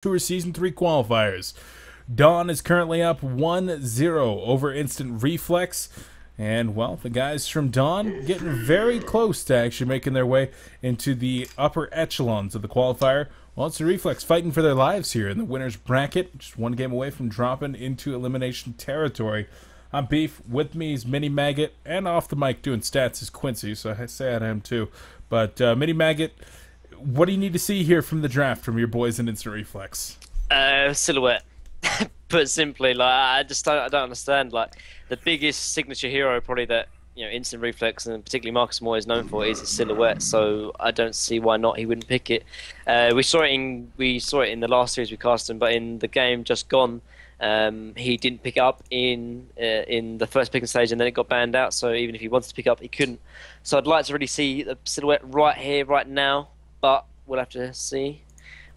Tour Season 3 Qualifiers. Dawn is currently up 1-0 over Instant Reflex. And, well, the guys from Dawn getting very close to actually making their way into the upper echelons of the qualifier. Well, it's the Reflex fighting for their lives here in the winner's bracket. Just one game away from dropping into elimination territory. I'm Beef. With me is Mini Maggot. And off the mic doing stats is Quincy, so I say hi to him too. But, Mini Maggot, what do you need to see here from the draft from your boys in Instant Reflex? Silhouette. Put simply, like I don't understand. Like the biggest signature hero probably that Instant Reflex and particularly Marcus Moore is known for is his silhouette. So I don't see why not he wouldn't pick it. We saw it in the last series we cast him, but in the game just gone, he didn't pick it up in the first picking stage, and then it got banned out. So even if he wanted to pick up, he couldn't. So I'd like to really see the silhouette right here, right now. But we'll have to see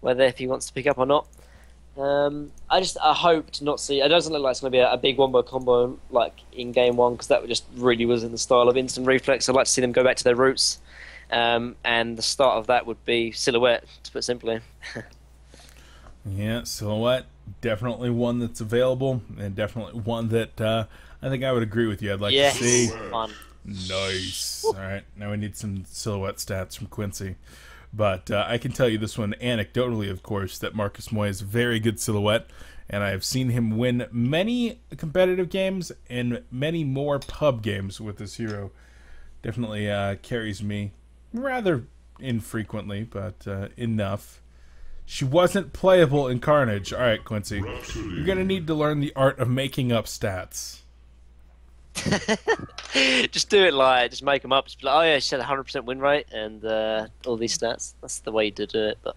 whether if he wants to pick up or not. I hope to not see. It doesn't look like it's going to be a big wombo combo like in game one, because that just really was in the style of Instant Reflex. I'd like to see them go back to their roots, and the start of that would be silhouette, to put simply. Yeah, silhouette, definitely one that's available, and definitely one that I think I would agree with you. I'd like to see. Fun. Nice. All right, now we need some silhouette stats from Quincy. But I can tell you this one anecdotally, of course, that Marcus Moy is a very good silhouette, and I have seen him win many competitive games and many more pub games with this hero. Definitely carries me rather infrequently, but enough. She wasn't playable in Carnage. All right, Quincy, you're going to need to learn the art of making up stats. Just do it like, just make them up. Just be like, oh yeah, she had 100% win rate and all these stats. That's the way to do it. But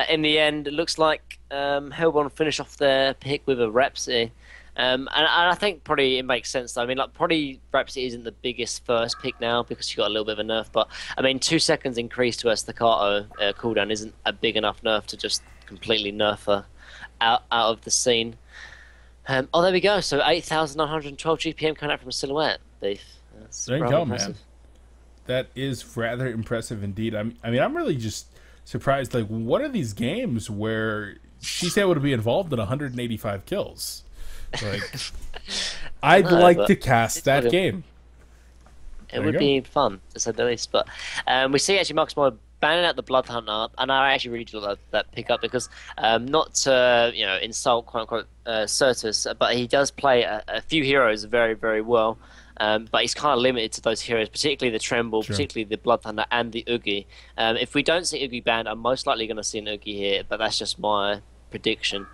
in the end, it looks like Hellborn finish off their pick with a Rhapsody. And I think probably it makes sense though. I mean, like probably Rhapsody isn't the biggest first pick now because she got a little bit of a nerf. But I mean, 2 seconds increase to her staccato cooldown isn't a big enough nerf to just completely nerf her out of the scene. Oh, there we go. So 8,912 GPM coming out from a silhouette. Beef. That's there you go, impressive. man. That is rather impressive indeed. I mean, I'm really just surprised. Like, what are these games where she's able to be involved in 185 kills? Like, I'd like to cast that game. It would be fun, to say the least. But we see actually Marcus Moore banning out the Blood Hunter, and I actually really do love that pickup because not to insult quote unquote Certus, but he does play a few heroes very, very well. But he's kind of limited to those heroes, particularly the Tremble, particularly the Blood Thunder and the Oogie. If we don't see Oogie banned, I'm most likely going to see an Oogie here, but that's just my prediction.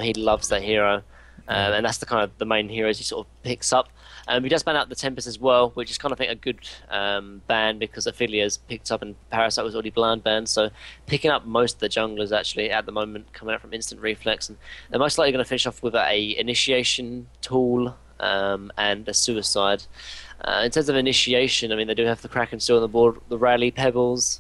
He loves that hero. And that's the kind of the main heroes he sort of picks up. He does ban out the Tempest as well, which is kind of, I think, a good ban because Ophelia's picked up and Parasite was already blind banned. So picking up most of the junglers actually at the moment coming out from Instant Reflex, and they're most likely going to finish off with a initiation tool and a suicide. In terms of initiation, I mean, they do have the Kraken still on the board, the Rally Pebbles.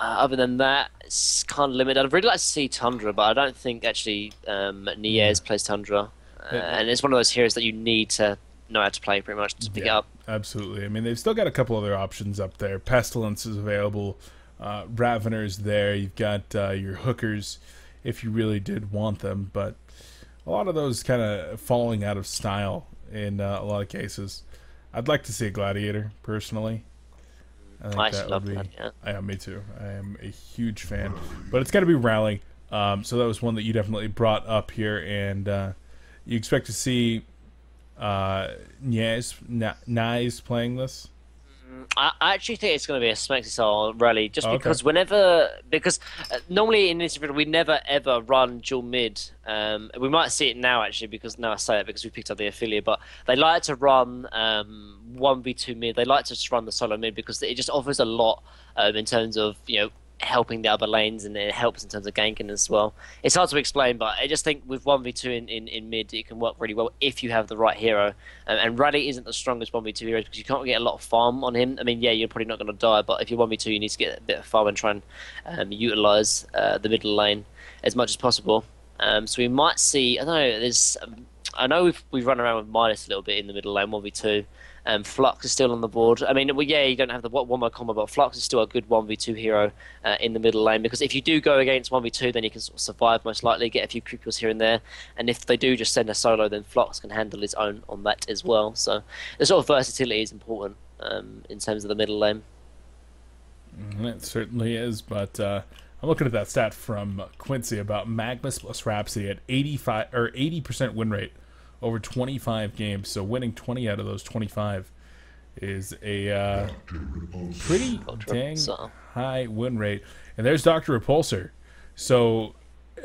Other than that, it's kind of limited. I'd really like to see Tundra, but I don't think actually Niez plays Tundra. And it's one of those heroes that you need to know how to play pretty much to pick it up. Absolutely. I mean, they've still got a couple other options up there. Pestilence is available. Ravener's there. You've got your hookers if you really did want them. But a lot of those kind of falling out of style in a lot of cases. I'd like to see a Gladiator, personally. I think that would be. Yeah, me too. I am a huge fan, but it's got to be Rally. So that was one that you definitely brought up here, and you expect to see Nice playing this. I actually think it's going to be a Smexy style Rally, just because normally in this video we never ever run dual mid. We might see it now actually because now I say it because we picked up the affiliate, but they like to run 1v2 mid. They like to just run the solo mid because it just offers a lot in terms of helping the other lanes, and it helps in terms of ganking as well. It's hard to explain, but I just think with 1v2 in mid, it can work really well if you have the right hero. And Rally isn't the strongest 1v2 hero because you can't get a lot of farm on him. I mean, yeah, you're probably not going to die, but if you're 1v2, you need to get a bit of farm and try and utilize the middle lane as much as possible. So we might see, I don't know, I know we've run around with Midas a little bit in the middle lane, 1v2. Flux is still on the board. I mean, well, yeah, you don't have the one-more combo, but Flux is still a good 1v2 hero in the middle lane, because if you do go against 1v2, then you can sort of survive most likely, get a few cripples here and there, and if they do just send a solo, then Flux can handle his own on that as well. So the sort of versatility is important in terms of the middle lane. It certainly is, but I'm looking at that stat from Quincy about Magnus plus Rhapsody at 85 or 80% win rate over 25 games. So winning 20 out of those 25 is a pretty dang high win rate. And there's Dr. Repulsor. So,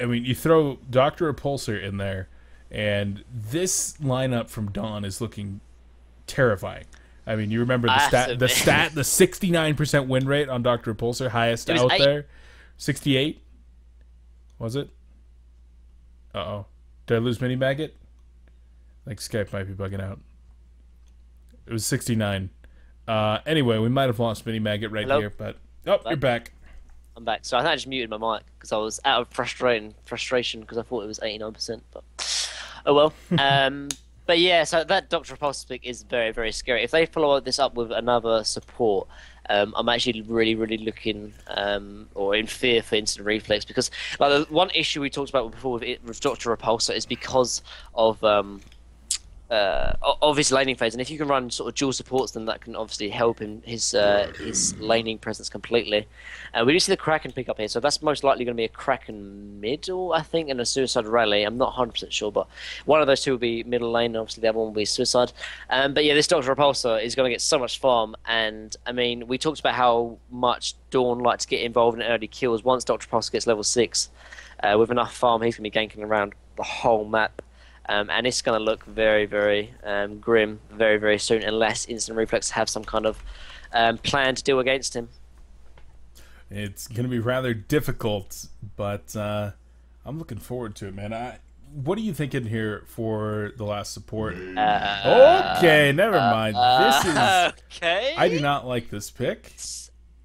I mean, you throw Dr. Repulsor in there, and this lineup from Dawn is looking terrifying. I mean, you remember the 69% win rate on Dr. Repulsor, highest out there. 68? Was it? Uh-oh. Did I lose Mini Maggot? I think Skype might be bugging out. It was 69. Anyway, we might have lost Mini Maggot right here, but you're back. I'm back. So I think I just muted my mic because I was out of frustration because I thought it was 89%. But oh well. But yeah, so that Dr. Repulsor pick is very, very scary. If they follow this up with another support, I'm actually really, really looking or in fear for instant reflex, because like the one issue we talked about before with Dr. Repulsor is because of his laning phase, and if you can run sort of dual supports, then that can obviously help him his laning presence completely. We do see the Kraken pick up here, so that's most likely going to be a Kraken middle, I think, and a Suicide Rally. I'm not 100% sure, but one of those two will be middle lane, and obviously the other one will be Suicide. But yeah, this Dr. Repulsor is going to get so much farm, and I mean, we talked about how much Dawn likes to get involved in early kills. Once Dr. Repulsor gets level 6, with enough farm, he's going to be ganking around the whole map. And it's going to look very, very grim very, very soon, unless Instant Reflex have some kind of plan to deal against him. It's going to be rather difficult, but I'm looking forward to it, man. What are you thinking here for the last support? Okay, never mind. This is okay. I do not like this pick.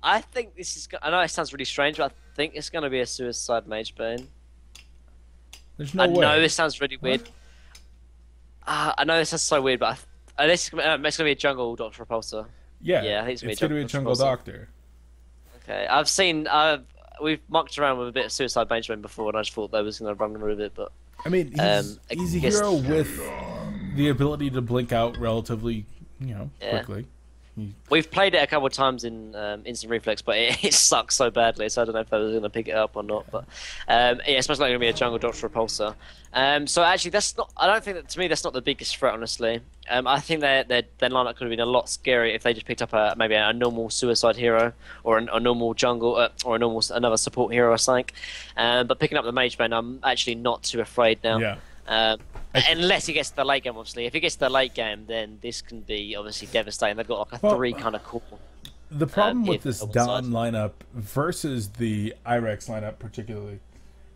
I think this is. I know it sounds really strange, but I think it's going to be a Suicide Mage Bane. There's no way. I know this sounds really weird. I know this sounds so weird, but it's going to be a jungle Dr. Repulsor. Yeah, I think it's going to be a jungle Doctor. Okay, I've seen. We've mucked around with a bit of Suicide Mage Bane before, and I just thought they was going to run with it. But I mean, he's a hero with the ability to blink out relatively, quickly. We've played it a couple of times in Instant Reflex, but it sucks so badly, so I don't know if I was going to pick it up or not. But yeah, it's most likely going to be a jungle Dr. Repulsor. So actually, that's not. I don't think that, to me, that's not the biggest threat, honestly. I think their lineup could have been a lot scarier if they just picked up maybe a normal Suicide hero or a normal jungle or another support hero or something. But picking up the Mage Bane, I'm actually not too afraid now. Yeah. Unless he gets to the late game, obviously. If he gets to the late game, then this can be obviously devastating. They've got like a 3 kind of core. The problem with this Dawn lineup versus the iRex lineup particularly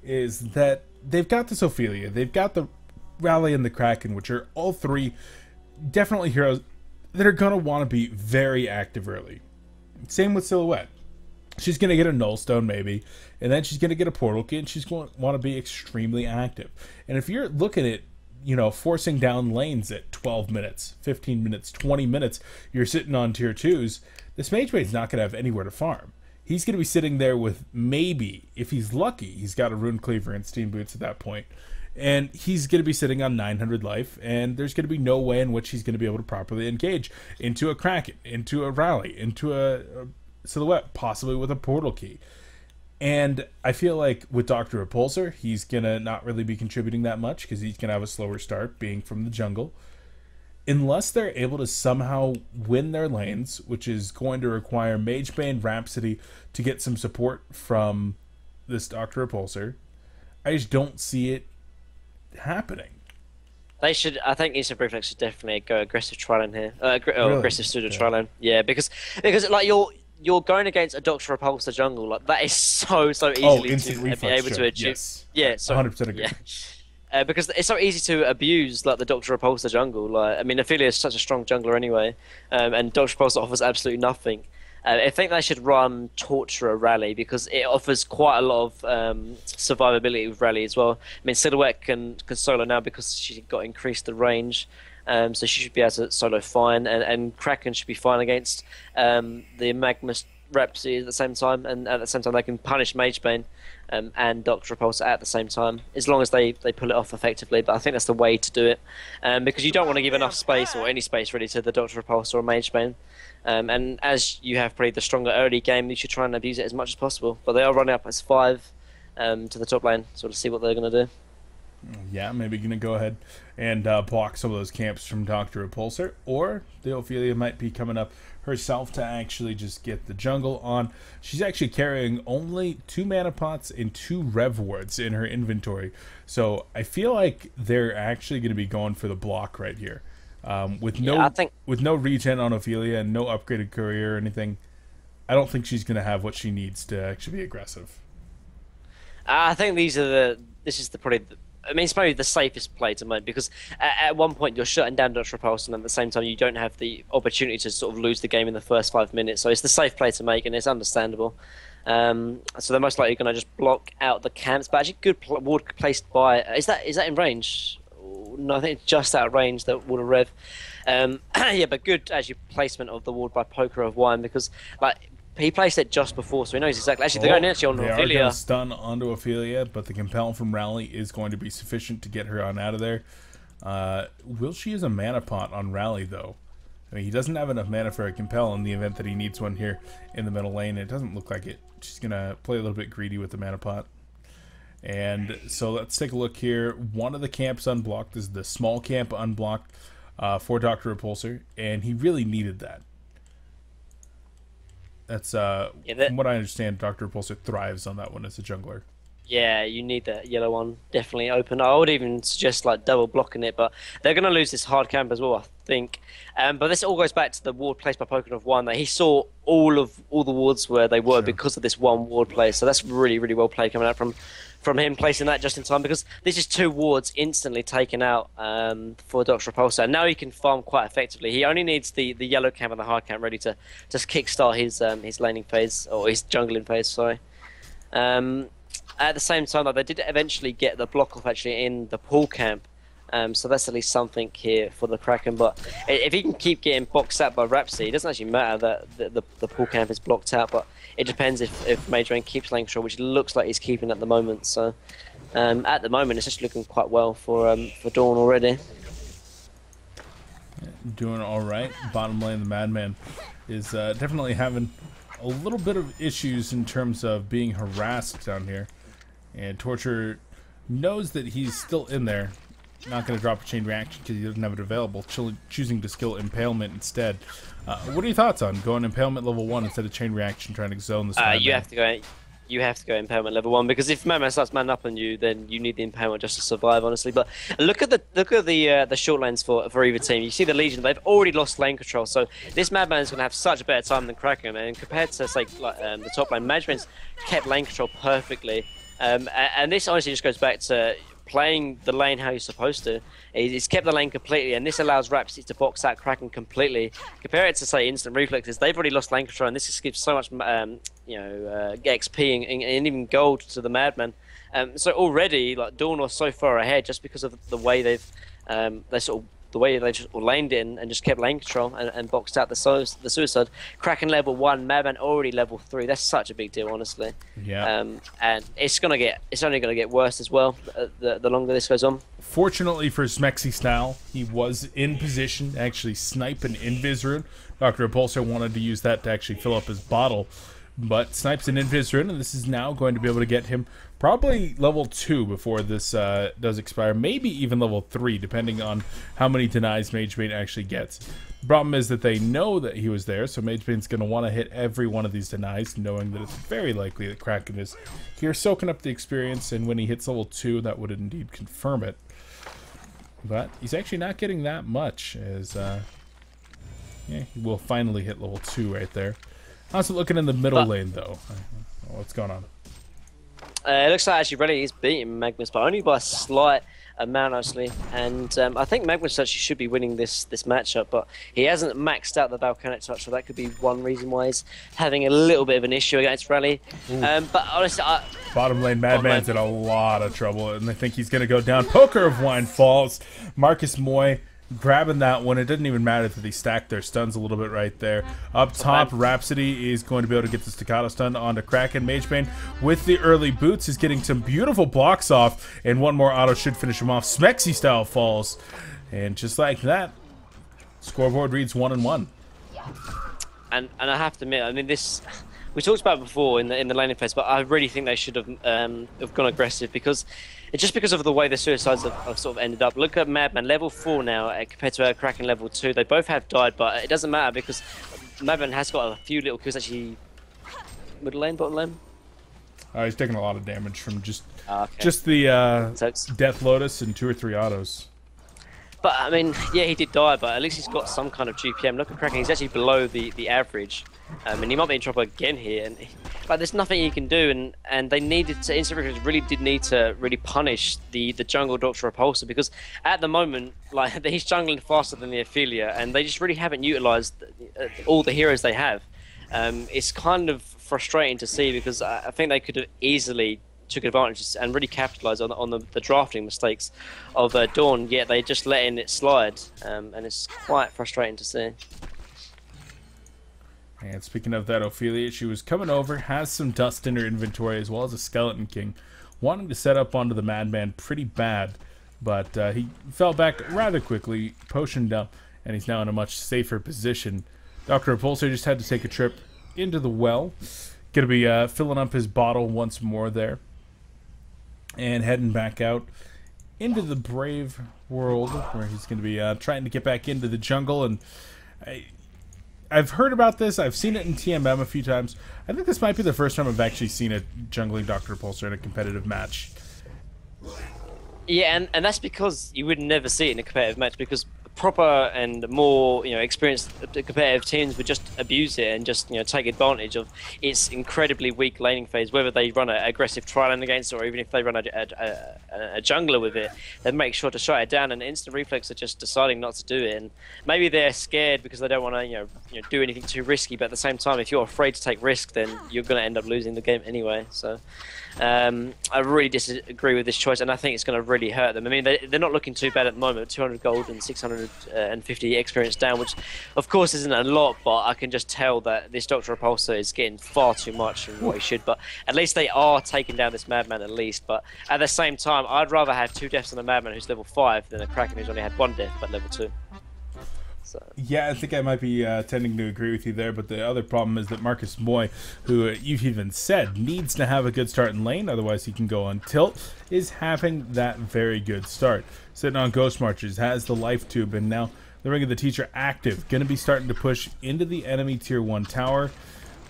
is that they've got this Ophelia, they've got the Rally and the Kraken, which are all 3 definitely heroes that are going to want to be very active early. Same with Silhouette. She's going to get a Nullstone maybe, and then she's going to get a Portal Key, and she's going to want to be extremely active. And if you're looking at, forcing down lanes at 12 minutes, 15 minutes, 20 minutes, you're sitting on tier 2s, this Mage Bane's not going to have anywhere to farm. He's going to be sitting there with maybe, if he's lucky, he's got a Rune Cleaver and Steam Boots at that point. And he's going to be sitting on 900 life, and there's going to be no way in which he's going to be able to properly engage into a Kraken, into a Rally, into a Silhouette, possibly with a Portal Key. And I feel like with Dr. Repulsor, he's going to not really be contributing that much because he's going to have a slower start being from the jungle. Unless they're able to somehow win their lanes, which is going to require Mage Bane, Rhapsody to get some support from this Dr. Repulsor, I just don't see it happening. They should. I think Instant Reflex should definitely go aggressive Trilane here. Really? Aggressive pseudo Trilane. Yeah, because like you're going against a Dr. Repulsor jungle. Like that is so easily to be able to achieve. Yes. Yeah, so 100% agree. Yeah. Because it's so easy to abuse like the Dr. Repulsor jungle. Like I mean, Ophelia is such a strong jungler anyway, and Dr. Repulsor offers absolutely nothing. I think they should run Torturer Rally because it offers quite a lot of survivability with Rally as well. I mean, Silhouette can solo now because she got increased the range. so she should be able to solo fine, and Kraken should be fine against the Magnus Rhapsody at the same time, and at the same time they can punish Magebane and Doctor Repulsor at the same time, as long as they pull it off effectively. But I think that's the way to do it, because you don't want to give enough space, or any space really, to the Doctor Repulsor or Magebane. And as you have probably the stronger early game, you should try and abuse it as much as possible. But they are running up as 5 to the top lane, sort of see what they're going to do. Yeah, maybe going to go ahead and block some of those camps from Dr. Repulsor, or the Ophelia might be coming up herself to actually just get the jungle on. She's actually carrying only 2 mana pots and 2 rev wards in her inventory, so I feel like they're actually going to be going for the block right here. With no regen on Ophelia and no upgraded courier or anything, I don't think she's going to have what she needs to actually be aggressive. I think this is it's probably the safest play to make, because at one point you're shutting down Dr. Repulsor, and at the same time you don't have the opportunity to sort of lose the game in the first 5 minutes. So it's the safe play to make, and it's understandable. So they're most likely going to just block out the camps, but actually good ward placed by. Is that in range? No, I think it's just out of range, that ward of Rev. Yeah, but good actually placement of the ward by Poker of Wine, because like he placed it just before, so he knows exactly. Actually, they're going actually on Ophelia. They are going to stun onto Ophelia, but the Compel from Rally is going to be sufficient to get her on out of there. Will she use a mana pot on Rally, though? I mean, he doesn't have enough mana for a Compel in the event that he needs one here in the middle lane. It doesn't look like it. She's going to play a little bit greedy with the mana pot. And so let's take a look here. One of the camps unblocked. This is the small camp unblocked for Dr. Repulsor, and he really needed that. That's from what I understand, Dr. Repulsor thrives on that one as a jungler. Yeah, you need that yellow one definitely open. I would even suggest like double blocking it, but they're going to lose this hard camp as well, I think. But this all goes back to the ward placed by Poker of One. That he saw all the wards where they were because of this one ward play. So that's really, really well played coming out from him placing that just in time, because this is 2 wards instantly taken out for Dr. Repulsor, and now he can farm quite effectively. He only needs the yellow camp and the hard camp ready to just kickstart his laning phase, or his jungling phase, sorry. At the same time, though, they did eventually get the block off actually in the pool camp, so that's at least something here for the Kraken. But if he can keep getting boxed out by Rhapsody, it doesn't actually matter that the pool camp is blocked out, but it depends if Magebane keeps lane control, which looks like he's keeping at the moment. So at the moment, it's just looking quite well for Dawn already. Doing all right. Bottom lane, the Madman is definitely having a little bit of issues in terms of being harassed down here. And Torture knows that he's still in there. Not going to drop a chain reaction because he doesn't have it available, choosing to skill Impalement instead. What are your thoughts on going Impalement level 1 instead of chain reaction, trying to zone this? You have to go Impalement level 1, because if Madman starts man up on you, then you need the Impalement just to survive, honestly. But look at the short lanes for either team. You see the Legion; they've already lost lane control, so this Madman is going to have such a better time than Kraken. And compared to say the top lane, Madman's kept lane control perfectly. And this honestly just goes back to playing the lane how you're supposed to. He's kept the lane completely, and this allows Rhapsody to box out Kraken completely. Compare it to, say, Instant Reflexes. They've already lost lane control, and this just gives so much XP and even gold to the Madman. So already, like, Dawn was so far ahead just because of the way they've just laned it and just kept lane control and boxed out the suicide. Kraken level 1, Madman already level 3. That's such a big deal, honestly. Yeah. And it's only gonna get worse as well the longer this goes on. Fortunately for Smexy Style, he was in position to actually snipe an Invis Rune. Dr. Repulsor wanted to use that to actually fill up his bottle, but snipes an Invis Rune, and this is now going to be able to get him probably level 2 before this does expire. Maybe even level 3, depending on how many denies Magebane actually gets. The problem is that they know that he was there, so Magebane's going to want to hit every one of these denies, knowing that it's very likely that Kraken is here soaking up the experience, and when he hits level 2, that would indeed confirm it. But he's actually not getting that much, as yeah, he will finally hit level 2 right there. How's it looking in the middle lane, though? What's going on? It looks like actually Relly is beating Magnus, but only by a slight amount, actually. And I think Magnus actually should be winning this matchup, but he hasn't maxed out the volcanic touch, so that could be one reason why he's having a little bit of an issue against Relly. But honestly, bottom lane Madman's in a lot of trouble, and I think he's going to go down. Poker of Wine falls. Marcus Moy grabbing that one. It didn't even matter that they stacked their stuns a little bit right there. Up top, Rhapsody is going to be able to get the staccato stun onto Kraken. Magebane with the early boots is getting some beautiful blocks off, and one more auto should finish him off. Smexy style falls, and just like that, scoreboard reads 1-1. And I have to admit, I mean, this we talked about it before in the laning phase, but I really think they should have gone aggressive, because just because of the way the suicides have sort of ended up. Look at Madman level 4 now compared to Kraken level 2. They both have died, but it doesn't matter because Madman has got a few little kills actually. Middle lane, bottom lane. He's taking a lot of damage from just so the Death Lotus and 2 or 3 autos. But I mean, yeah, he did die, but at least he's got some kind of GPM. Look at Kraken; he's actually below the average, and he might be in trouble again here. And like, there's nothing he can do, and they needed to. Instant really did need to really punish the jungle Doctor Repulsor, because at the moment, like, he's jungling faster than the Ophelia, and they just really haven't utilized all the heroes they have. It's kind of frustrating to see, because I think they could have easily took advantage and really capitalised on the drafting mistakes of Dawn, yet they just letting it slide, and it's quite frustrating to see. And speaking of that Ophelia, she was coming over, has some dust in her inventory as well as a Skeleton King, wanting to set up onto the Madman pretty bad, but he fell back rather quickly, potioned up, and he's now in a much safer position. Dr. Repulsor just had to take a trip into the well, gonna be filling up his bottle once more there, and heading back out into the Brave world, where he's going to be trying to get back into the jungle. And I've heard about this. I've seen it in TMM a few times. I think this might be the first time I've actually seen a jungling Dr. Repulsor in a competitive match. Yeah, and that's because you would never see it in a competitive match, because proper and more experienced competitive teams would just abuse it and just take advantage of its incredibly weak laning phase, whether they run an aggressive tri-lane against it, or even if they run a jungler with it, they make sure to shut it down, and Instant Reflex are just deciding not to do it. And maybe they're scared because they don't want to do anything too risky, but at the same time, if you're afraid to take risk, then you're going to end up losing the game anyway. So I really disagree with this choice, and I think it's going to really hurt them. I mean, they're not looking too bad at the moment, 200 gold and 650 experience down, which of course isn't a lot, but I can just tell that this Dr. Repulsor is getting far too much from what he should. But at least they are taking down this Madman at least. But at the same time, I'd rather have 2 deaths on a Madman who's level 5 than a Kraken who's only had 1 death but level 2. So. Yeah, I think I might be tending to agree with you there, but the other problem is that Marcus Moy, who you've even said needs to have a good start in lane, otherwise he can go on tilt, is having that very good start. Sitting on Ghost Marches, has the Life Tube, and now the Ring of the Teacher active. Going to be starting to push into the enemy tier 1 tower.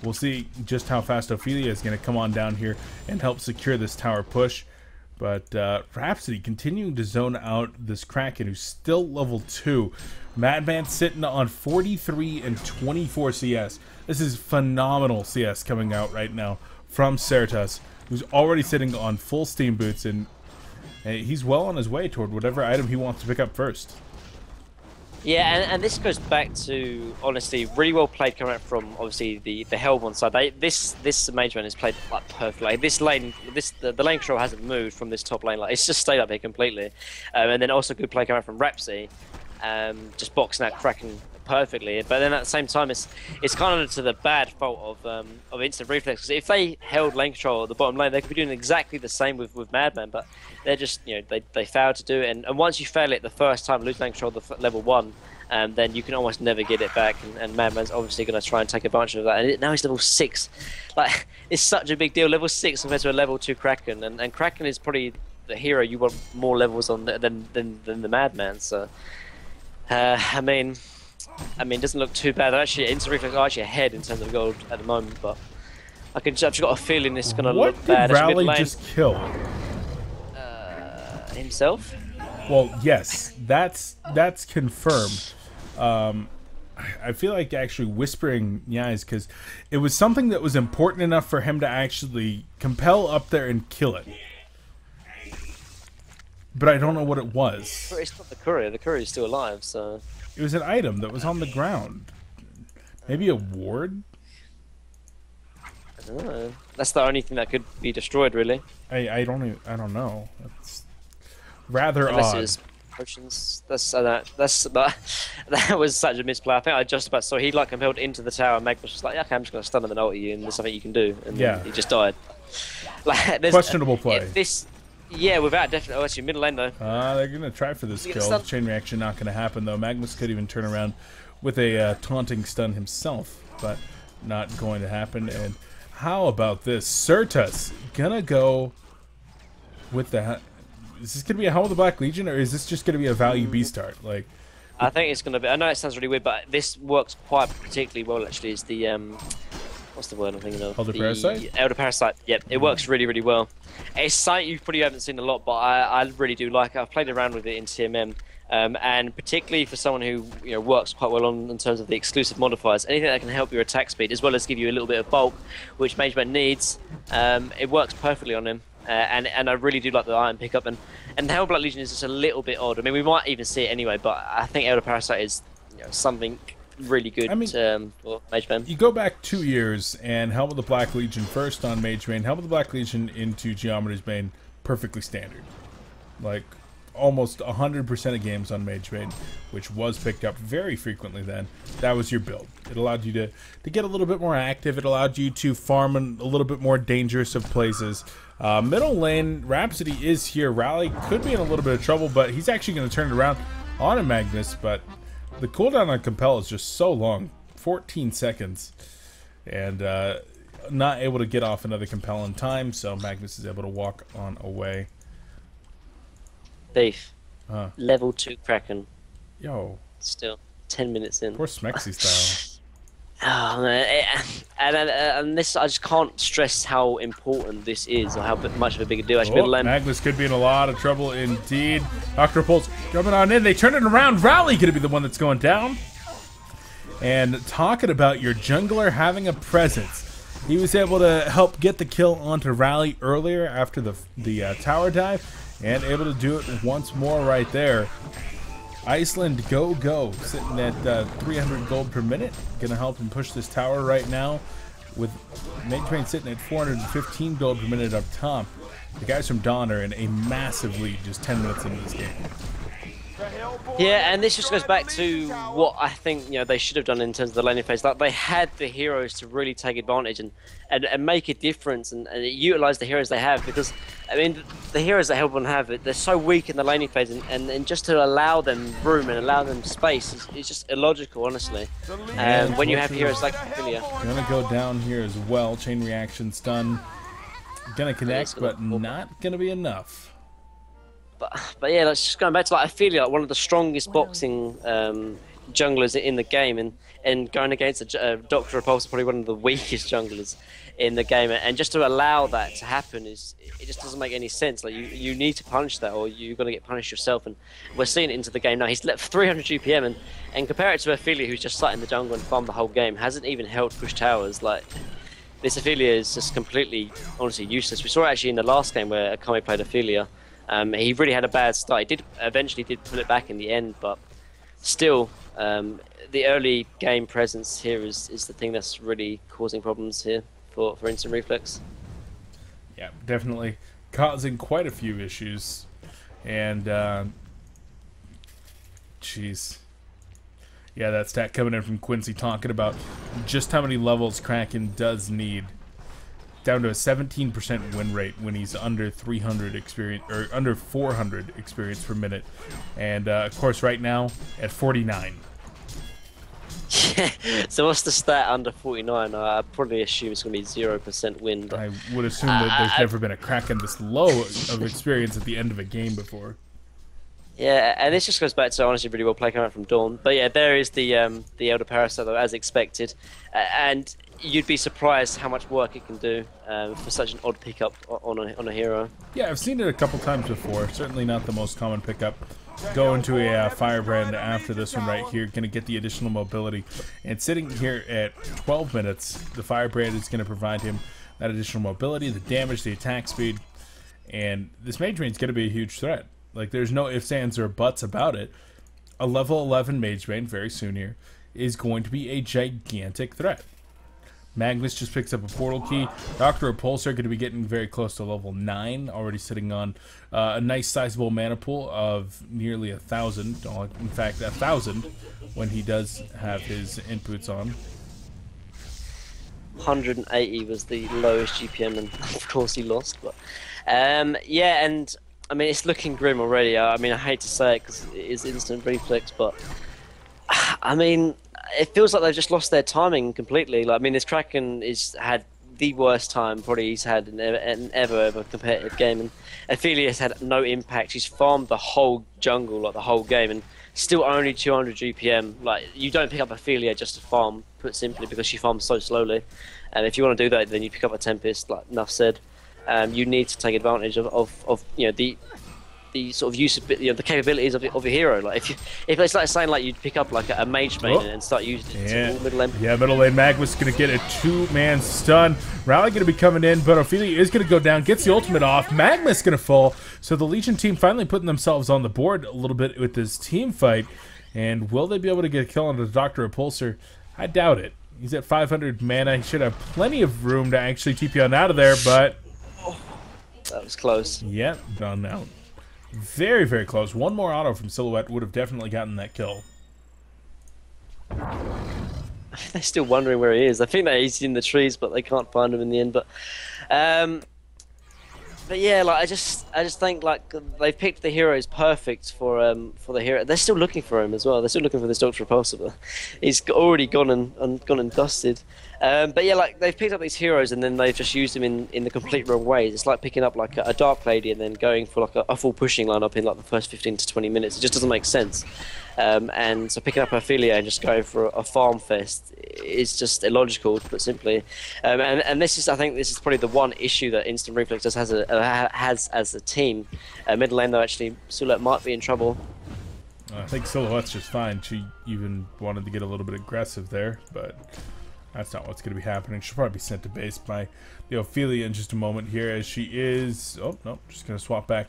We'll see just how fast Ophelia is going to come on down here and help secure this tower push. But Rhapsody continuing to zone out this Kraken, who's still level 2. Madman sitting on 43 and 24 CS. This is phenomenal CS coming out right now from Certus, who's already sitting on full steam boots, and he's well on his way toward whatever item he wants to pick up first. Yeah, and this goes back to, honestly, really well played coming out from, obviously, the Hellborn side. This Mage Man is played like perfectly. Like, this lane, the lane control hasn't moved from this top lane. Like, it's just stayed up here completely. And then also good play coming out from Rhapsody, just boxing out Kraken perfectly. But then at the same time, it's kind of to the bad fault of Instant Reflex. Because if they held lane control at the bottom lane, they could be doing exactly the same with Madman. But they're just, they failed to do it. And once you fail it the first time, lose lane control at the level 1, then you can almost never get it back. And Madman's obviously going to try and take advantage of that. And now he's level 6. Like, it's such a big deal. Level 6 compared to a level 2 Kraken. And Kraken is probably the hero you want more levels on than the Madman. So, I mean, it doesn't look too bad. Actually, Instant Reflex are actually ahead in terms of gold at the moment, but I've just got a feeling it's going to look bad. What did Rally just kill? Himself? Well, yes, that's confirmed. I feel like actually whispering Yais, because it was something that was important enough for him to actually compel up there and kill it. But I don't know what it was. It's not the courier. The courier is still alive, so... It was an item that was on the ground. Maybe a ward? I don't know. That's the only thing that could be destroyed, really. I don't know. That's rather Unless odd. It was potions. That was such a misplay. I think I just about saw he like compelled into the tower. Magnus was just like, yeah, okay, I'm just going to stun him and ulti you, and there's something you can do. And yeah, he just died. Like, questionable play. Yeah, without definitely. Oh, actually, mid lane though. They're gonna try for this kill. Chain reaction not gonna happen though. Magnus could even turn around with a taunting stun himself, but not going to happen. And how about this? Certus gonna go with the. Is this gonna be a Helm of the Black Legion, or is this just gonna be a value B start? Like, I think it's gonna be. I know it sounds really weird, but this works quite particularly well. Actually, is the what's the word I'm thinking of? Elder Parasite? Elder Parasite, yep. It works really, really well. It's something you probably haven't seen a lot, but I really do like it. I've played around with it in TMM, and particularly for someone who works quite well in terms of the exclusive modifiers, anything that can help your attack speed, as well as give you a little bit of bulk, which Mageman needs, it works perfectly on him. And I really do like the iron pickup, and the Hell Black Legion is just a little bit odd. I mean, we might even see it anyway, but I think Elder Parasite is something really good for Mageman. You go back 2 years, and Helm of the Black Legion first on Mageman, Helm of the Black Legion into Geometer's Bane, perfectly standard. Like, almost 100% of games on Mageman, which was picked up very frequently then, that was your build. It allowed you to get a little bit more active, it allowed you to farm in a little bit more dangerous of places. Middle lane, Rhapsody is here. Rally could be in a little bit of trouble, but he's actually going to turn it around on a Magnus, but the cooldown on Compel is just so long, 14 seconds, and not able to get off another Compel in time, so Magnus is able to walk on away. Beef. Level 2 Kraken. Yo. Still 10 minutes in. Poor Smexy style. Oh man, and this, I just can't stress how important this is, or how much of a big deal. Magnus could be in a lot of trouble indeed. Dr. Pulse jumping on in. They turn it around. Rally going to be the one that's going down. And talking about your jungler having a presence. He was able to help get the kill onto Rally earlier after the tower dive, and able to do it once more right there. Iceland go, sitting at 300 gold per minute. Gonna help him push this tower right now, with Mageman sitting at 415 gold per minute up top. The guys from Dawn are in a massive lead just 10 minutes into this game. Yeah, and this just goes back to what I think they should have done in terms of the laning phase. Like, they had the heroes to really take advantage and make a difference and utilize the heroes they have, because I mean the heroes that Hellborn have, they're so weak in the laning phase, and just to allow them room and allow them space is just illogical, honestly. When you have heroes like Ophelia. Gonna go down here as well. Chain reaction stun. Gonna connect, but not gonna be enough. But yeah, that's just going back to, like, Ophelia, like one of the strongest boxing junglers in the game, and going against a Dr. Repulse, probably one of the weakest junglers in the game, and just to allow that to happen it just doesn't make any sense. Like, you need to punish that, or you're going to get punished yourself, and we're seeing it into the game now. He's left 300 GPM, and compare it to Ophelia, who's just sat in the jungle and farmed the whole game, hasn't even helped push towers. Like, this Ophelia is just completely, honestly, useless. We saw it actually in the last game where Akame played Ophelia. He really had a bad start. He eventually did pull it back in the end, but still, the early game presence here is the thing that's really causing problems here for Instant Reflex. Yeah, definitely causing quite a few issues, and jeez. Yeah, that stat coming in from Quincy talking about just how many levels Kraken does need. Down to a 17% win rate when he's under 300 experience, or under 400 experience per minute, and of course right now at 49. Yeah. So what's the stat under 49? I probably assume it's going to be 0% win. But I would assume that there's never been a Kraken this low of experience at the end of a game before. Yeah, and this just goes back to, honestly, really well played coming out from Dawn. But yeah, there is the Elder Parasite, as expected, and you'd be surprised how much work it can do for such an odd pickup on a hero. Yeah, I've seen it a couple times before. Certainly not the most common pickup. Go into a Firebrand after this one right here. Going to get the additional mobility. And sitting here at 12 minutes, the Firebrand is going to provide him that additional mobility, the damage, the attack speed. And this Mage Bane is going to be a huge threat. Like, there's no ifs, ands, or buts about it. A level 11 Mage Bane, very soon here, is going to be a gigantic threat. Magnus just picks up a portal key. Dr. Repulsor going to be getting very close to level 9, already sitting on a nice sizable mana pool of nearly 1,000. In fact, 1,000 when he does have his inputs on. 180 was the lowest GPM, and of course he lost. But yeah, and I mean it's looking grim already. I mean I hate to say it because it is instant reflex, but I mean it feels like they've just lost their timing completely. Like, I mean this Kraken had the worst time probably he's had in ever competitive game, and Aphelios had no impact. He's farmed the whole jungle, like the whole game, and still only 200 GPM. Like, you don't pick up Ophelia just to farm, put simply, because she farms so slowly. And if you want to do that, then you pick up a Tempest, like Nuff said. You need to take advantage of you know, the sort of use of, you know, the capabilities of your hero. Like if it's like saying like you'd pick up like a mage main and start using it to middle lane. Yeah, middle lane Magnus gonna get a 2-man stun. Rally gonna be coming in, but Ophelia is gonna go down, gets the ultimate off. Magnus gonna fall. So the Legion team finally putting themselves on the board a little bit with this team fight. And will they be able to get a kill on the Dr. Repulsor? I doubt it. He's at 500 mana. He should have plenty of room to actually TP on out of there, but that was close. Yep, done out. Very, very close. One more auto from Silhouette would have definitely gotten that kill. They're still wondering where he is. I think that he's in the trees, but they can't find him in the end. But yeah, like I just think like they've picked the heroes perfect for the hero. They're still looking for him as well. They're still looking for this Dr. Repulsor, but he's already gone and dusted. But yeah, like they've picked up these heroes and then they've just used them in the complete wrong ways. It's like picking up like a Dark Lady and then going for like a full pushing lineup in like the first 15 to 20 minutes. It just doesn't make sense. And so picking up Ophelia and just going for a farm fest is just illogical, to put simply. And this is, I think, this is probably the one issue that Instant Reflex has as a team. Middle lane though, actually, Silhouette might be in trouble. I think Silhouette's just fine. She even wanted to get a little bit aggressive there, but that's not what's going to be happening. She'll probably be sent to base by the Ophelia in just a moment here, as she is... Oh, no, just going to swap back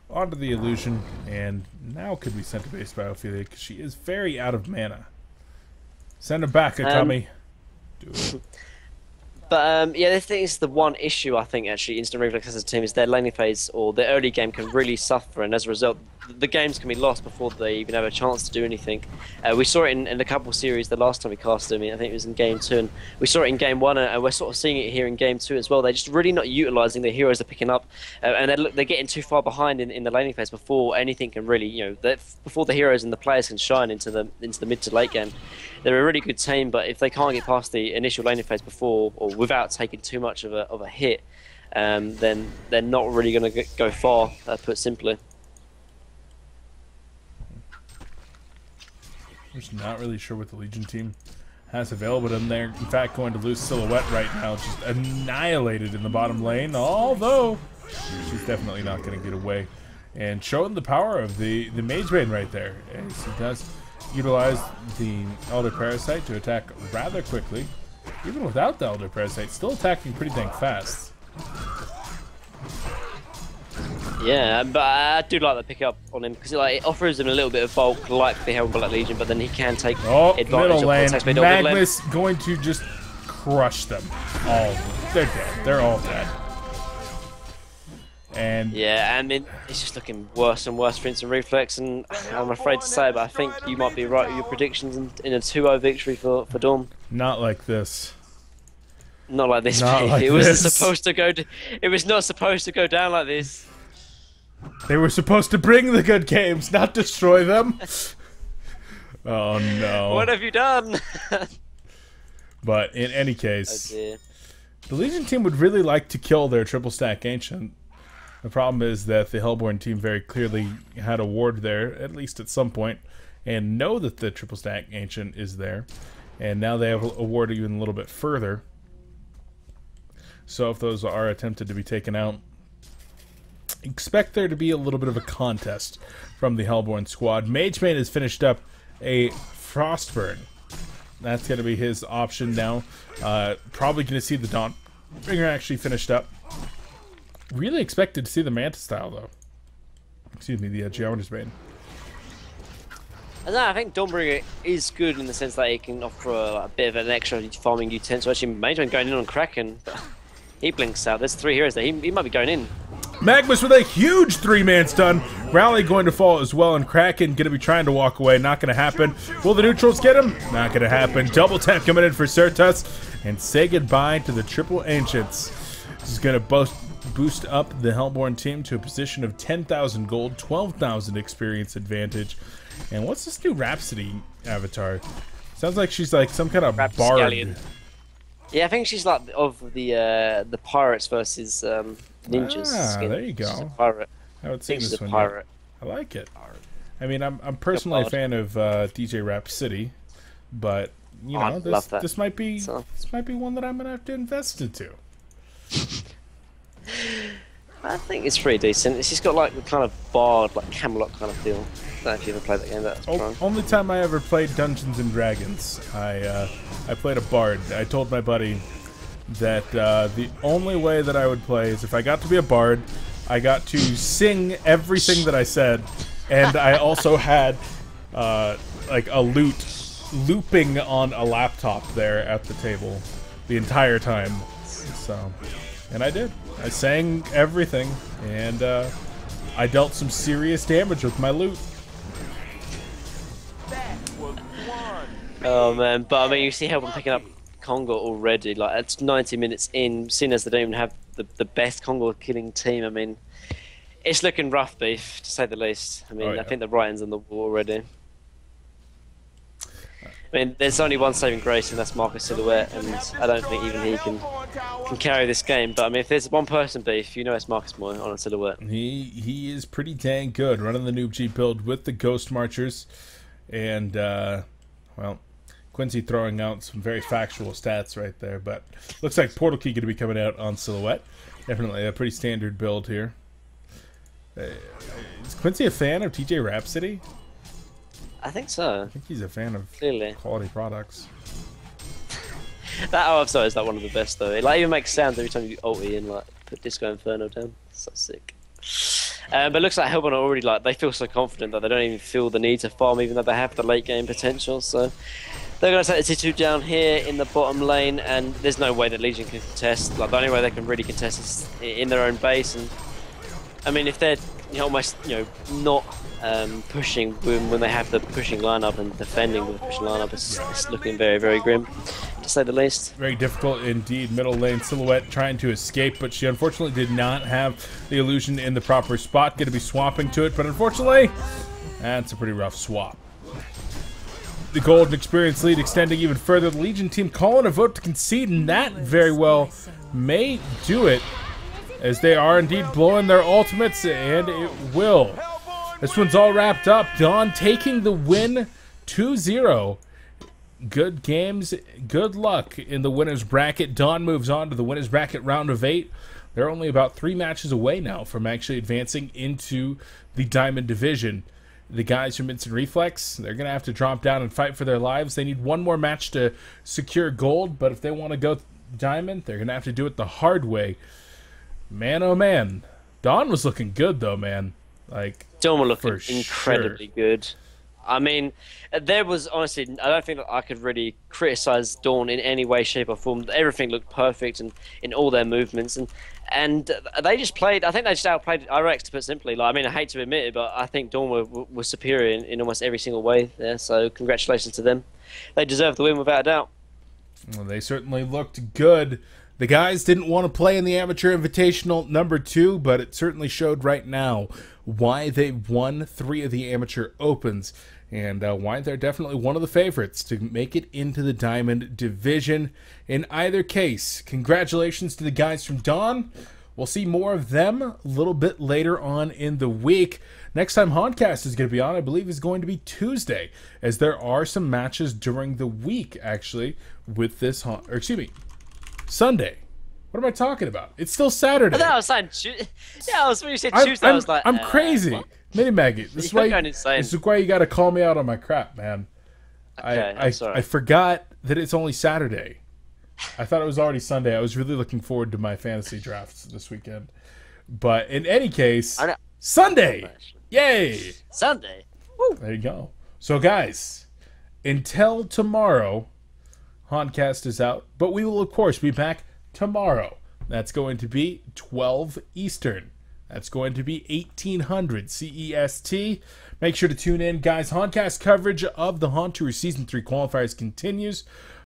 onto the illusion, and now could be sent to base by Ophelia, because she is very out of mana. Send her back, Akami. Do it. But yeah, this thing is the one issue I think actually Instant Reflex as a team is their laning phase or their early game can really suffer, and as a result the games can be lost before they even have a chance to do anything. We saw it in a couple series the last time we casted them. I think it was in game 2, and we saw it in game 1, and we're sort of seeing it here in game 2 as well. They're just really not utilising the heroes they're picking up, and they're getting too far behind in the laning phase before anything can really, you know, before the heroes and the players can shine into the mid to late game. They're a really good team, but if they can't get past the initial laning phase before or without taking too much of a hit, then they're not really going to go far, put simply. I'm just not really sure what the Legion team has available in there. In fact, going to lose Silhouette right now, just annihilated in the bottom lane, although she's definitely not going to get away. And showing the power of the Mage Bane right there, as he does utilize the Elder Parasite to attack rather quickly. Even without the Elder Parasite, still attacking pretty dang fast. Yeah, but I do like the pickup on him because it offers him a little bit of bulk like the Hellblack Legion, but then he can take advantage middle of lane. context. Magnus going to just crush them all. They're dead. They're all dead. And yeah, I mean, it's just looking worse and worse for Instant Reflex, and I'm afraid to say, but I think you might be right with your predictions in a 2-0 victory for Dawn. Not like this. Not like this. Not like it was this. supposed to go. It was not supposed to go down like this. They were supposed to bring the good games, not destroy them. Oh no! What have you done? But in any case, oh dear. The Legion team would really like to kill their triple stack Ancient. The problem is that the Hellborn team very clearly had a ward there, at least at some point, and know that the triple stack Ancient is there. And now they have a ward even a little bit further. So if those are attempted to be taken out, expect there to be a little bit of a contest from the Hellborn squad. Mageman has finished up a Frostburn. That's going to be his option now. Probably going to see the Dawnbringer actually finished up. Really expected to see the Manta style, though. Excuse me, the Geometer's Bane. I don't know, I think Dawnbringer is good in the sense that it can offer a bit of an extra farming utensil. Actually, Mage Man going in on Kraken, but he blinks out. There's 3 heroes there. He might be going in. Magnus with a huge 3-man stun. Rally going to fall as well, and Kraken going to be trying to walk away. Not going to happen. Will the neutrals get him? Not going to happen. Double tap coming in for Certus, and say goodbye to the Triple Ancients. This is going to boost up the Hellborn team to a position of 10,000 gold, 12,000 experience advantage. And what's this new Rhapsody avatar? Sounds like she's like some kind of bard. Yeah, I think she's like of the pirates versus ninjas. Ah, there you go. She's a pirate. I would say this she's a one. pirate. I like it. I mean, I'm personally a fan of DJ Rhapsody, but you know, this might be one that I'm gonna have to invest into. I think it's pretty decent. She's got like the kind of bard, like Camelot kind of feel. I don't know if you ever played that game. That's only time I ever played Dungeons and Dragons, I played a bard. I told my buddy that the only way that I would play is if I got to be a bard, I got to sing everything that I said, and I also had like a lute looping on a laptop there at the table the entire time. So, and I did. I sang everything, and I dealt some serious damage with my lute. Oh man, but I mean, you see how I'm picking up Congo already. Like, it's 90 minutes in, seeing as they don't even have the best Congo killing team. I mean, it's looking rough, beef, to say the least. I mean, I think the writing's on the wall already. I mean, there's only one saving grace, and that's Marcus Silhouette, and I don't think even he can carry this game. But I mean, if there's one person, beef, you know it's Marcus Moy on a Silhouette. He is pretty dang good, running the Noob G build with the Ghost Marchers, and well, Quincy throwing out some very factual stats right there. But looks like Portal Key going to be coming out on Silhouette. Definitely a pretty standard build here. Is Quincy a fan of TJ Rhapsody? I think so. I think he's a fan of Clearly. quality products. That OFSO is like one of the best though. It like even makes sounds every time you ulti and like put Disco Inferno down. So sick. But it looks like Hellborn are already like they feel so confident that they don't even feel the need to farm, even though they have the late game potential. So they're going to take the T2 down here in the bottom lane, and there's no way that Legion can contest. Like the only way they can really contest is in their own base. And I mean, if they're almost not pushing when they have the pushing lineup and defending with the pushing lineup, it's looking very, very grim, to say the least. Very difficult indeed. Middle lane Silhouette trying to escape, but she unfortunately did not have the illusion in the proper spot. Going to be swapping to it, but unfortunately, that's a pretty rough swap. The golden experience lead extending even further. The Legion team calling a vote to concede, and that very well may do it, as they are indeed blowing their ultimates, and it will. This one's all wrapped up. Dawn taking the win 2-0. Good games, good luck in the winner's bracket. Dawn moves on to the winner's bracket round of 8. They're only about 3 matches away now from actually advancing into the Diamond Division. The guys from Instant Reflex, they're going to have to drop down and fight for their lives. They need one more match to secure gold, but if they want to go Diamond, they're going to have to do it the hard way. Man, oh man. Dawn was looking good, though, man. Like, Dawn were looking incredibly good. I mean, there was honestly, I don't think that I could really criticize Dawn in any way, shape, or form. Everything looked perfect and in all their movements, and they just played. I think they just outplayed iRex, to put it simply. Like, I mean, I hate to admit it, but I think Dawn were superior in almost every single way there. So, congratulations to them. They deserve the win without a doubt. Well, they certainly looked good. The guys didn't want to play in the Amateur Invitational number 2, but it certainly showed right now why they won 3 of the Amateur Opens, and why they're definitely one of the favorites to make it into the Diamond Division. In either case, congratulations to the guys from Dawn. We'll see more of them a little bit later on in the week. Next time Honcast is going to be on, I believe, is going to be Tuesday, as there are some matches during the week, actually, with this, Sunday. What am I talking about? It's still Saturday. I was saying, yeah, when you said Tuesday, I was like, I'm crazy. What? Mini Maggie, this is why you got to call me out on my crap, man. Okay, I'm sorry. I forgot that it's only Saturday. I thought it was already Sunday. I was really looking forward to my fantasy drafts this weekend. But in any case, Sunday! Yay! Sunday! Woo. There you go. So, guys, until tomorrow, Hauntcast is out, but we will, of course, be back tomorrow. That's going to be 12 Eastern. That's going to be 1800 CEST. Make sure to tune in, guys. Hauntcast coverage of the Haunt Tour Season 3 qualifiers continues.